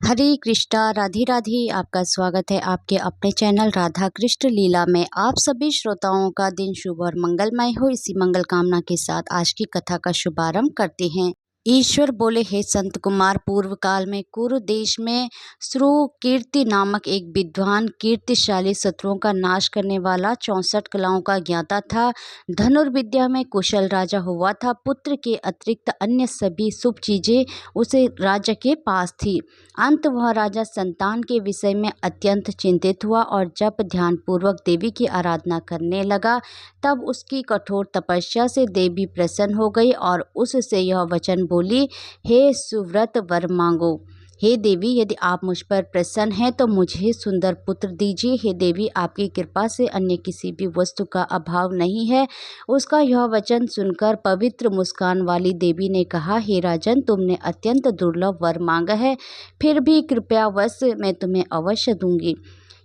हरे कृष्णा, राधे राधे। आपका स्वागत है आपके अपने चैनल राधा कृष्ण लीला में। आप सभी श्रोताओं का दिन शुभ और मंगलमय हो, इसी मंगल कामना के साथ आज की कथा का शुभारंभ करते हैं। ईश्वर बोले, हे संत कुमार, पूर्व काल में कुरु देश में सुकीर्ति नामक एक विद्वान कीर्तिशाली शत्रुओं का नाश करने वाला 64 कलाओं का ज्ञाता था। धनुर्विद्या में कुशल राजा हुआ था। पुत्र के अतिरिक्त अन्य सभी शुभ चीजें उसे राजा के पास थी। अंत वह राजा संतान के विषय में अत्यंत चिंतित हुआ और जब ध्यानपूर्वक देवी की आराधना करने लगा तब उसकी कठोर तपस्या से देवी प्रसन्न हो गई और उससे यह वचन बोली, हे सुव्रत, वर मांगो। हे देवी, यदि आप मुझ पर प्रसन्न हैं तो मुझे सुंदर पुत्र दीजिए। हे देवी, आपकी कृपा से अन्य किसी भी वस्तु का अभाव नहीं है। उसका यह वचन सुनकर पवित्र मुस्कान वाली देवी ने कहा, हे राजन, तुमने अत्यंत दुर्लभ वर मांगा है, फिर भी कृपयावश मैं तुम्हें अवश्य दूंगी।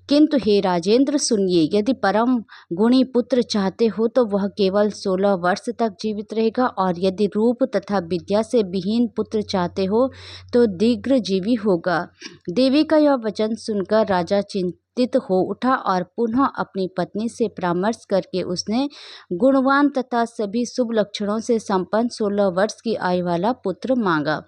किंतु हे राजेंद्र, सुनिए, यदि परम गुणी पुत्र चाहते हो तो वह केवल 16 वर्ष तक जीवित रहेगा, और यदि रूप तथा विद्या से विहीन पुत्र चाहते हो तो दीर्घजीवी होगा। देवी का यह वचन सुनकर राजा चिंतित हो उठा और पुनः अपनी पत्नी से परामर्श करके उसने गुणवान तथा सभी शुभ लक्षणों से संपन्न 16 वर्ष की आयु वाला पुत्र मांगा।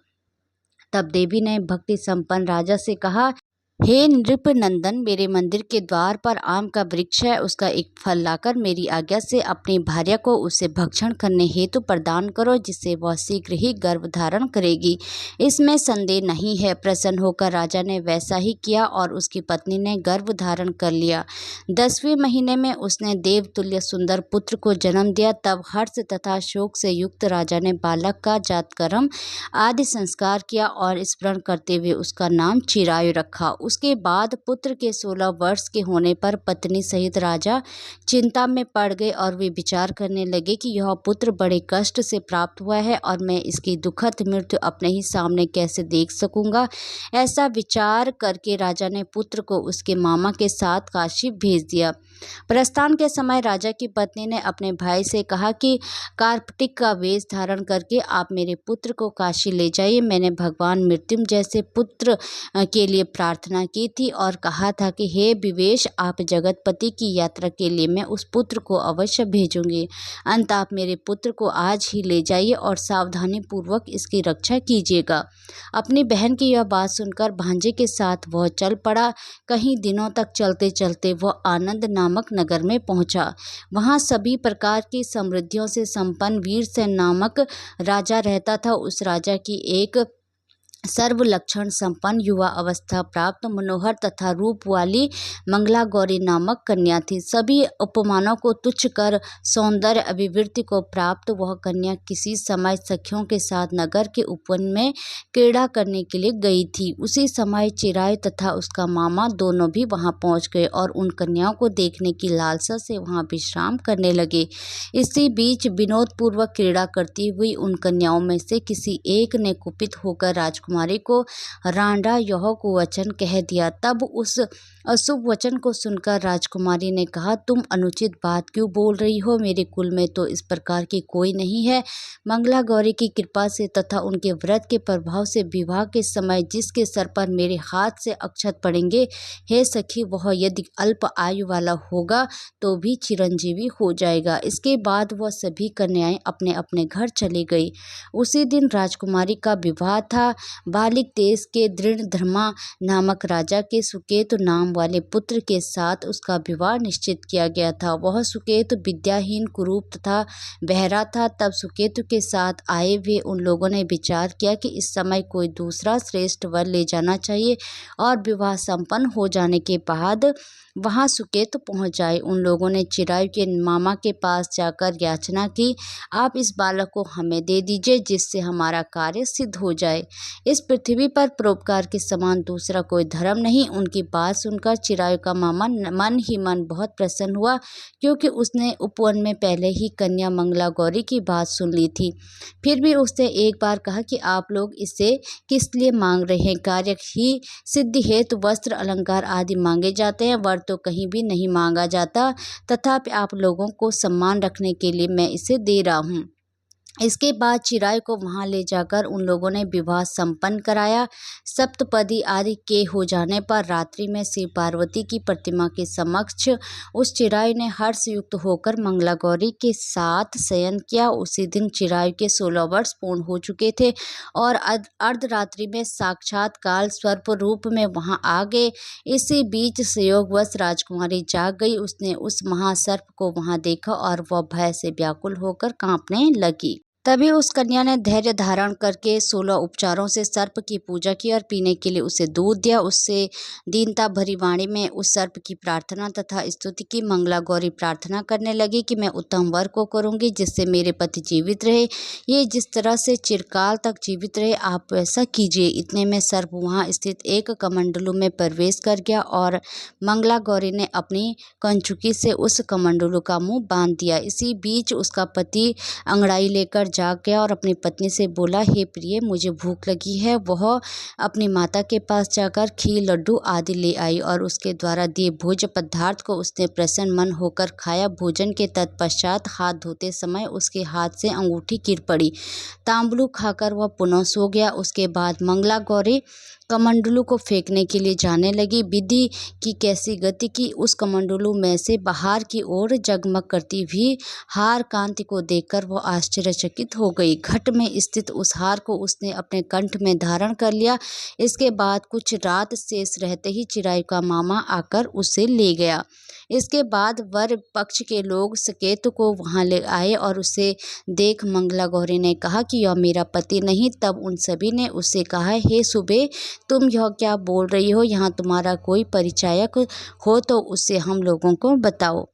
तब देवी ने भक्ति संपन्न राजा से कहा, हे नृप नंदन, मेरे मंदिर के द्वार पर आम का वृक्ष है, उसका एक फल लाकर मेरी आज्ञा से अपनी भार्या को उसे भक्षण करने हेतु प्रदान करो, जिससे वह शीघ्र ही गर्भ धारण करेगी। इसमें संदेह नहीं है। प्रसन्न होकर राजा ने वैसा ही किया और उसकी पत्नी ने गर्भ धारण कर लिया। 10वें महीने में उसने देवतुल्य सुंदर पुत्र को जन्म दिया। तब हर्ष तथा शोक से युक्त राजा ने बालक का जातकर्म आदि संस्कार किया और स्मरण करते हुए उसका नाम चिरायु रखा। उसके बाद पुत्र के 16 वर्ष के होने पर पत्नी सहित राजा चिंता में पड़ गए और वे विचार करने लगे कि यह पुत्र बड़े कष्ट से प्राप्त हुआ है और मैं इसकी दुखद मृत्यु अपने ही सामने कैसे देख सकूंगा। ऐसा विचार करके राजा ने पुत्र को उसके मामा के साथ काशी भेज दिया। प्रस्थान के समय राजा की पत्नी ने अपने भाई से कहा कि कार्तिक का वेश धारण करके आप मेरे पुत्र को काशी ले जाइए। मैंने भगवान मृत्युंजय जैसे पुत्र के लिए प्रार्थना की थी और कहा था कि हे विवेश, आप जगतपति की यात्रा के लिए मैं उस पुत्र को अवश्य भेजूंगी। अंत आप मेरे पुत्र को आज ही ले जाइए और सावधानी पूर्वक इसकी रक्षा कीजिएगा। अपनी बहन की यह बात सुनकर भांजे के साथ वह चल पड़ा। कई दिनों तक चलते चलते वह आनंद नामक नगर में पहुंचा। वहां सभी प्रकार की समृद्धियों से संपन्न वीरसेन नामक राजा रहता था। उस राजा की एक सर्व लक्षण संपन्न युवा अवस्था प्राप्त मनोहर तथा रूप वाली मंगला गौरी नामक कन्या थी। सभी उपमानों को तुच्छ कर सौंदर्य अभिवृद्धि को प्राप्त वह कन्या किसी समय सखियों के साथ नगर के उपवन में क्रीड़ा करने के लिए गई थी। उसी समय चिरायु तथा उसका मामा दोनों भी वहां पहुंच गए और उन कन्याओं को देखने की लालसा से वहां विश्राम करने लगे। इसी बीच विनोदपूर्वक क्रीड़ा करती हुई उन कन्याओं में से किसी एक ने कुपित होकर राजकुमारी को रांडा यह कुवचन कह दिया। तब उस अशुभ वचन को सुनकर राजकुमारी ने कहा, तुम अनुचित बात क्यों बोल रही हो? मेरे कुल में तो इस प्रकार की कोई नहीं है। मंगला गौरी की कृपा से तथा उनके व्रत के प्रभाव से विवाह के समय जिसके सर पर मेरे हाथ से अक्षत पड़ेंगे, हे सखी, वह यदि अल्प आयु वाला होगा तो भी चिरंजीवी हो जाएगा। इसके बाद वह सभी कन्याएं अपने अपने घर चली गई। उसी दिन राजकुमारी का विवाह था। बालिक देश के दृढ़धर्मा नामक राजा के सुकेतु नाम वाले पुत्र के साथ उसका विवाह निश्चित किया गया था। वह सुकेतु विद्याहीन, कुरूप तथा बहरा था। तब सुकेतु के साथ आए हुए उन लोगों ने विचार किया कि इस समय कोई दूसरा श्रेष्ठ वर ले जाना चाहिए और विवाह संपन्न हो जाने के बाद वहां सुकेतु पहुंच जाए। उन लोगों ने चिरायु के मामा के पास जाकर याचना की, आप इस बालक को हमें दे दीजिए जिससे हमारा कार्य सिद्ध हो जाए। इस पृथ्वी पर परोपकार के समान दूसरा कोई धर्म नहीं। उनकी बात सुनकर चिरायु का मामा मन ही मन बहुत प्रसन्न हुआ, क्योंकि उसने उपवन में पहले ही कन्या मंगला गौरी की बात सुन ली थी। फिर भी उसने एक बार कहा कि आप लोग इसे किस लिए मांग रहे हैं? कार्य ही सिद्धि हेतु वस्त्र, अलंकार आदि मांगे जाते हैं, वर तो कहीं भी नहीं मांगा जाता। तथापि आप लोगों को सम्मान रखने के लिए मैं इसे दे रहा हूँ। इसके बाद चिराय को वहां ले जाकर उन लोगों ने विवाह संपन्न कराया। सप्तपदी आदि के हो जाने पर रात्रि में शिव पार्वती की प्रतिमा के समक्ष उस चिराय ने हर्षयुक्त होकर मंगला गौरी के साथ शयन किया। उसी दिन चिराय के 16 वर्ष पूर्ण हो चुके थे और अर्धरात्रि में साक्षात काल स्वरूप रूप में वहां आ गए। इसी बीच संयोगवश राजकुमारी जाग गई। उसने उस महासर्प को वहां देखा और वह भय से व्याकुल होकर कांपने लगी। तभी उस कन्या ने धैर्य धारण करके 16 उपचारों से सर्प की पूजा की और पीने के लिए उसे दूध दिया। उससे दीनता भरी वाणी में उस सर्प की प्रार्थना तथा स्तुति की। मंगला गौरी प्रार्थना करने लगी कि मैं उत्तम वर को करूंगी जिससे मेरे पति जीवित रहे, ये जिस तरह से चिरकाल तक जीवित रहे आप ऐसा कीजिए। इतने में सर्प वहां स्थित एक कमंडलू में प्रवेश कर गया और मंगला गौरी ने अपनी कंचुकी से उस कमंडलू का मुंह बांध दिया। इसी बीच उसका पति अंगड़ाई लेकर जाग गया और अपनी पत्नी से बोला, हे प्रिय, मुझे भूख लगी है। वह अपनी माता के पास जाकर खीर, लड्डू आदि ले आई और उसके द्वारा दिए भोज्य पदार्थ को उसने प्रसन्न मन होकर खाया। भोजन के तत्पश्चात हाथ धोते समय उसके हाथ से अंगूठी गिर पड़ी। तांबुलू खाकर वह पुनः सो गया। उसके बाद मंगला गौरी कमंडलू को फेंकने के लिए जाने लगी। विधि की कैसी गति की, उस कमंडलू में से बाहर की ओर जगमग करती हुई हार कांति को देखकर वह आश्चर्यचकित हो गई। घट में स्थित उस हार को उसने अपने कंठ में धारण कर लिया। इसके बाद कुछ रात शेष रहते ही चिरायु का मामा आकर उसे ले गया। इसके बाद वर पक्ष के लोग सकेत को वहां ले आए और उसे देख मंगला गौरी ने कहा कि यह मेरा पति नहीं। तब उन सभी ने उससे कहा, हे सुबे, तुम यह क्या बोल रही हो? यहाँ तुम्हारा कोई परिचायक हो तो उससे हम लोगों को बताओ।